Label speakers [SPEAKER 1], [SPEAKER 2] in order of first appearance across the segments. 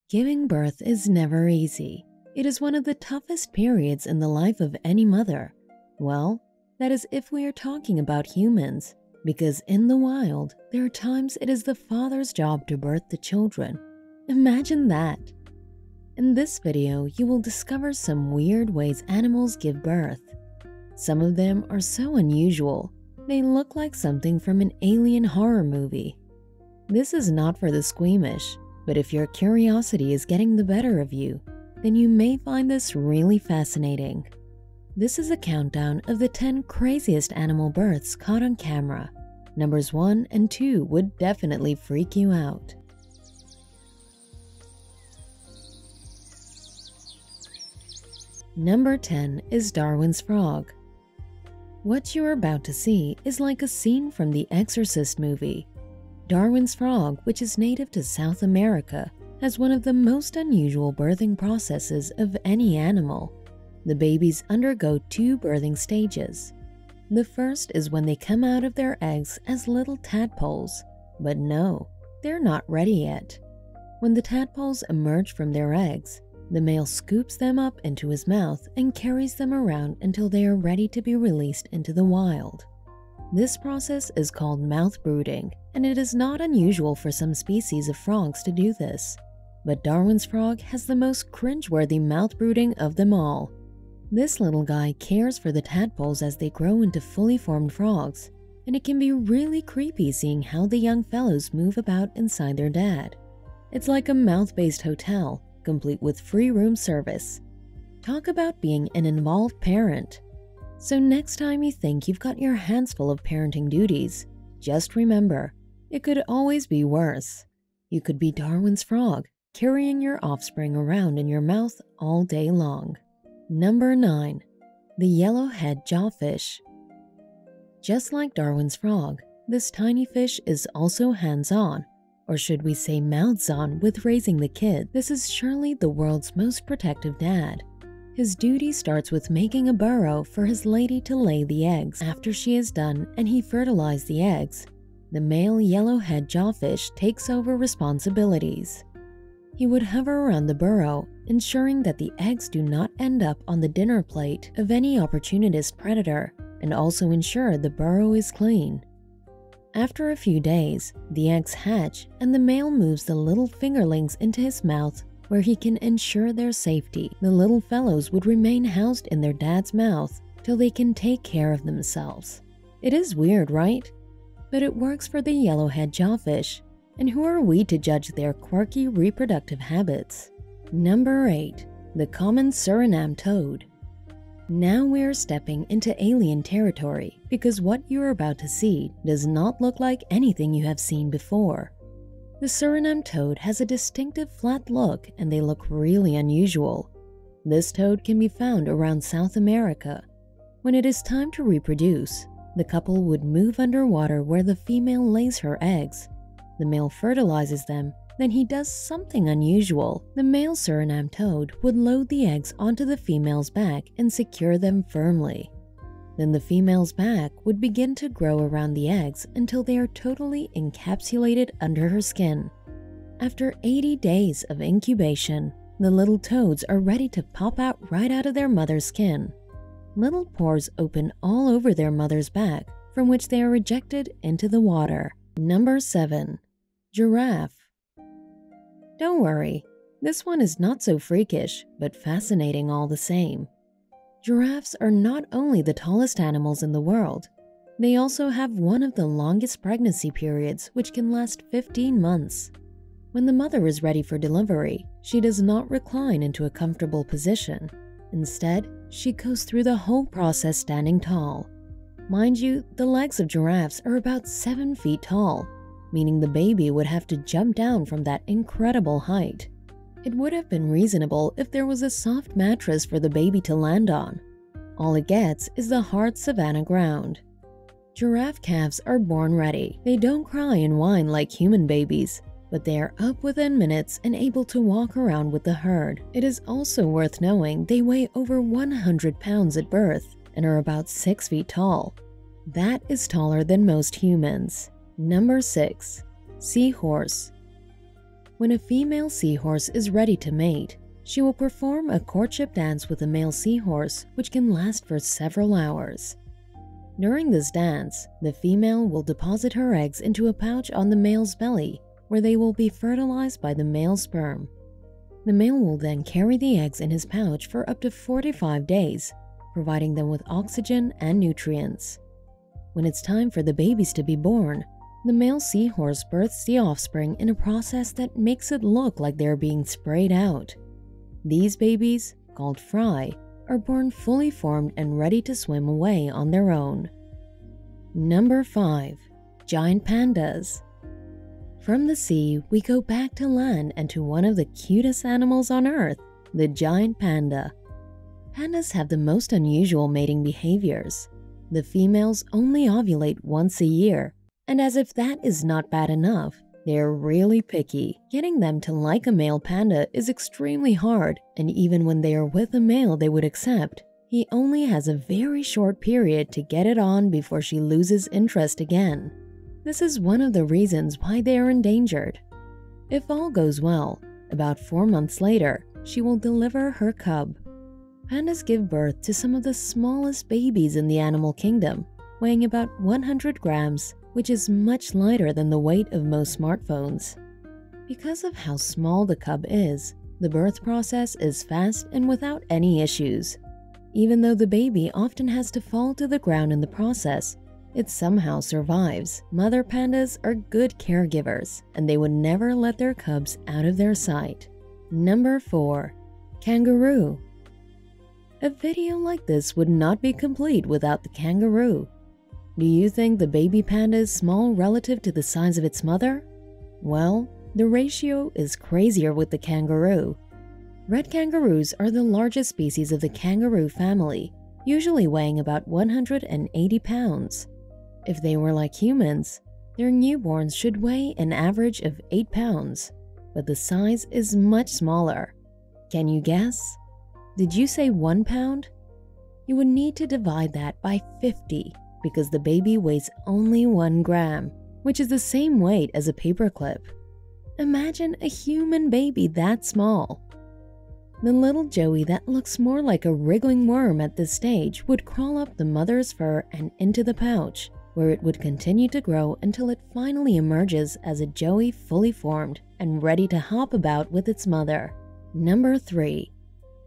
[SPEAKER 1] Giving birth is never easy. It is one of the toughest periods in the life of any mother. Well, that is if we are talking about humans, because in the wild, there are times it is the father's job to birth the children. Imagine that. In this video, you will discover some weird ways animals give birth. Some of them are so unusual, they look like something from an alien horror movie. This is not for the squeamish, but if your curiosity is getting the better of you, then you may find this really fascinating. This is a countdown of the 10 craziest animal births caught on camera. Numbers 1 and 2 would definitely freak you out. Number 10 is Darwin's Frog. What you're about to see is like a scene from the Exorcist movie. Darwin's frog, which is native to South America, has one of the most unusual birthing processes of any animal. The babies undergo 2 birthing stages. The first is when they come out of their eggs as little tadpoles, but no, they're not ready yet. When the tadpoles emerge from their eggs, the male scoops them up into his mouth and carries them around until they are ready to be released into the wild. This process is called mouth brooding, and it is not unusual for some species of frogs to do this. But Darwin's frog has the most cringeworthy mouth brooding of them all. This little guy cares for the tadpoles as they grow into fully formed frogs, and it can be really creepy seeing how the young fellows move about inside their dad. It's like a mouth-based hotel, complete with free room service. Talk about being an involved parent. So next time you think you've got your hands full of parenting duties, just remember, it could always be worse. You could be Darwin's frog, carrying your offspring around in your mouth all day long. Number 9. The Yellowhead Jawfish. Just like Darwin's frog, this tiny fish is also hands-on, or should we say mouths-on, with raising the kid. This is surely the world's most protective dad. His duty starts with making a burrow for his lady to lay the eggs. After she is done and he fertilized the eggs, the male yellowhead jawfish takes over responsibilities. He would hover around the burrow, ensuring that the eggs do not end up on the dinner plate of any opportunist predator, and also ensure the burrow is clean. After a few days, the eggs hatch and the male moves the little fingerlings into his mouth where he can ensure their safety. The little fellows would remain housed in their dad's mouth till they can take care of themselves. It is weird, right? But it works for the yellowhead jawfish, and who are we to judge their quirky reproductive habits? Number 8. The common Suriname toad. Now we're stepping into alien territory because what you're about to see does not look like anything you have seen before. The Suriname toad has a distinctive flat look and they look really unusual. This toad can be found around South America. When it is time to reproduce, the couple would move underwater where the female lays her eggs. The male fertilizes them, then he does something unusual. The male Suriname toad would load the eggs onto the female's back and secure them firmly. Then the female's back would begin to grow around the eggs until they are totally encapsulated under her skin. After 80 days of incubation, the little toads are ready to pop out right out of their mother's skin. Little pores open all over their mother's back, from which they are ejected into the water. Number 7. Giraffe. Don't worry, this one is not so freakish, but fascinating all the same. Giraffes are not only the tallest animals in the world, they also have one of the longest pregnancy periods, which can last 15 months. When the mother is ready for delivery, she does not recline into a comfortable position. Instead, she goes through the whole process standing tall. Mind you, the legs of giraffes are about 7 feet tall, meaning the baby would have to jump down from that incredible height. It would have been reasonable if there was a soft mattress for the baby to land on. All it gets is the hard savanna ground. Giraffe calves are born ready. They don't cry and whine like human babies, but they are up within minutes and able to walk around with the herd. It is also worth knowing they weigh over 100 pounds at birth and are about 6 feet tall. That is taller than most humans. Number 6. Seahorse. When a female seahorse is ready to mate, she will perform a courtship dance with a male seahorse which can last for several hours. During this dance, the female will deposit her eggs into a pouch on the male's belly where they will be fertilized by the male's sperm. The male will then carry the eggs in his pouch for up to 45 days, providing them with oxygen and nutrients. When it's time for the babies to be born, the male seahorse births the offspring in a process that makes it look like they're being sprayed out. These babies, called fry, are born fully formed and ready to swim away on their own. Number 5. Giant pandas. From the sea, we go back to land and to one of the cutest animals on Earth, the giant panda. Pandas have the most unusual mating behaviors. The females only ovulate once a year, and as if that is not bad enough, they're really picky. Getting them to like a male panda is extremely hard, and even when they are with a male they would accept, he only has a very short period to get it on before she loses interest again. This is one of the reasons why they are endangered. If all goes well, about 4 months later, she will deliver her cub. Pandas give birth to some of the smallest babies in the animal kingdom, weighing about 100 grams, which is much lighter than the weight of most smartphones. Because of how small the cub is, the birth process is fast and without any issues. Even though the baby often has to fall to the ground in the process, it somehow survives. Mother pandas are good caregivers, and they would never let their cubs out of their sight. Number 4. Kangaroo. A video like this would not be complete without the kangaroo. Do you think the baby panda is small relative to the size of its mother? Well, the ratio is crazier with the kangaroo. Red kangaroos are the largest species of the kangaroo family, usually weighing about 180 pounds. If they were like humans, their newborns should weigh an average of 8 pounds, but the size is much smaller. Can you guess? Did you say 1 pound? You would need to divide that by 50 because the baby weighs only 1 gram, which is the same weight as a paperclip. Imagine a human baby that small. The little joey that looks more like a wriggling worm at this stage would crawl up the mother's fur and into the pouch, where it would continue to grow until it finally emerges as a joey fully formed and ready to hop about with its mother. Number 3.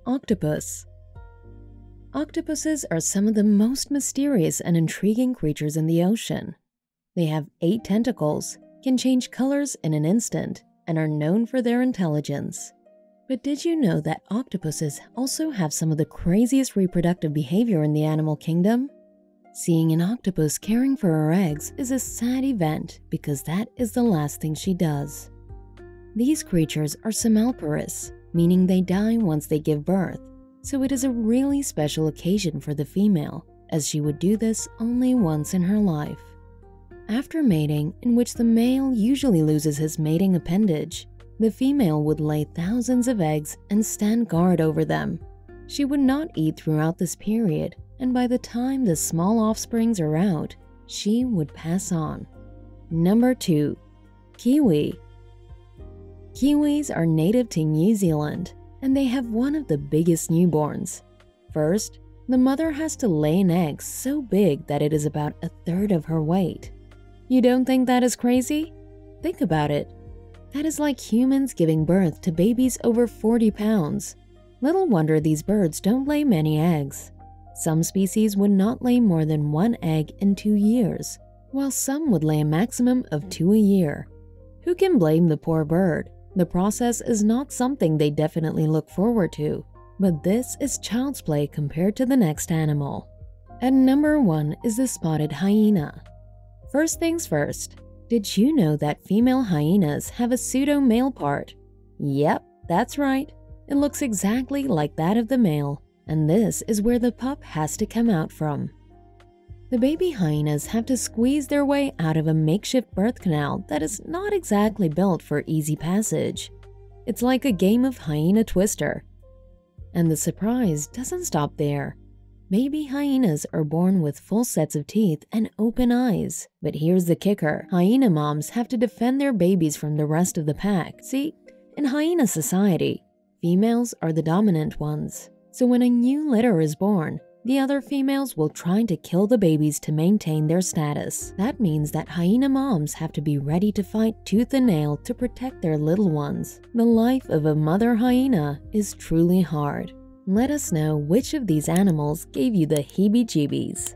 [SPEAKER 1] Octopus. Octopuses are some of the most mysterious and intriguing creatures in the ocean. They have 8 tentacles, can change colors in an instant, and are known for their intelligence. But did you know that octopuses also have some of the craziest reproductive behavior in the animal kingdom? Seeing an octopus caring for her eggs is a sad event because that is the last thing she does. These creatures are semalparous, meaning they die once they give birth, so it is a really special occasion for the female, as she would do this only once in her life. After mating, in which the male usually loses his mating appendage, the female would lay thousands of eggs and stand guard over them. She would not eat throughout this period, and by the time the small offsprings are out, she would pass on. Number 2. Kiwi. Kiwis are native to New Zealand, and they have one of the biggest newborns. First, the mother has to lay an egg so big that it is about 1/3 of her weight. You don't think that is crazy? Think about it. That is like humans giving birth to babies over 40 pounds. Little wonder these birds don't lay many eggs. Some species would not lay more than 1 egg in 2 years, while some would lay a maximum of 2 a year. Who can blame the poor bird? The process is not something they definitely look forward to, but this is child's play compared to the next animal. And number 1 is the spotted hyena. First things first, did you know that female hyenas have a pseudo-male part? Yep, that's right. It looks exactly like that of the male, and this is where the pup has to come out from. The baby hyenas have to squeeze their way out of a makeshift birth canal that is not exactly built for easy passage. It's like a game of hyena twister. And the surprise doesn't stop there. Baby hyenas are born with full sets of teeth and open eyes. But here's the kicker. Hyena moms have to defend their babies from the rest of the pack. See, in hyena society, females are the dominant ones. So when a new litter is born, the other females will try to kill the babies to maintain their status. That means that hyena moms have to be ready to fight tooth and nail to protect their little ones. The life of a mother hyena is truly hard. Let us know which of these animals gave you the heebie-jeebies.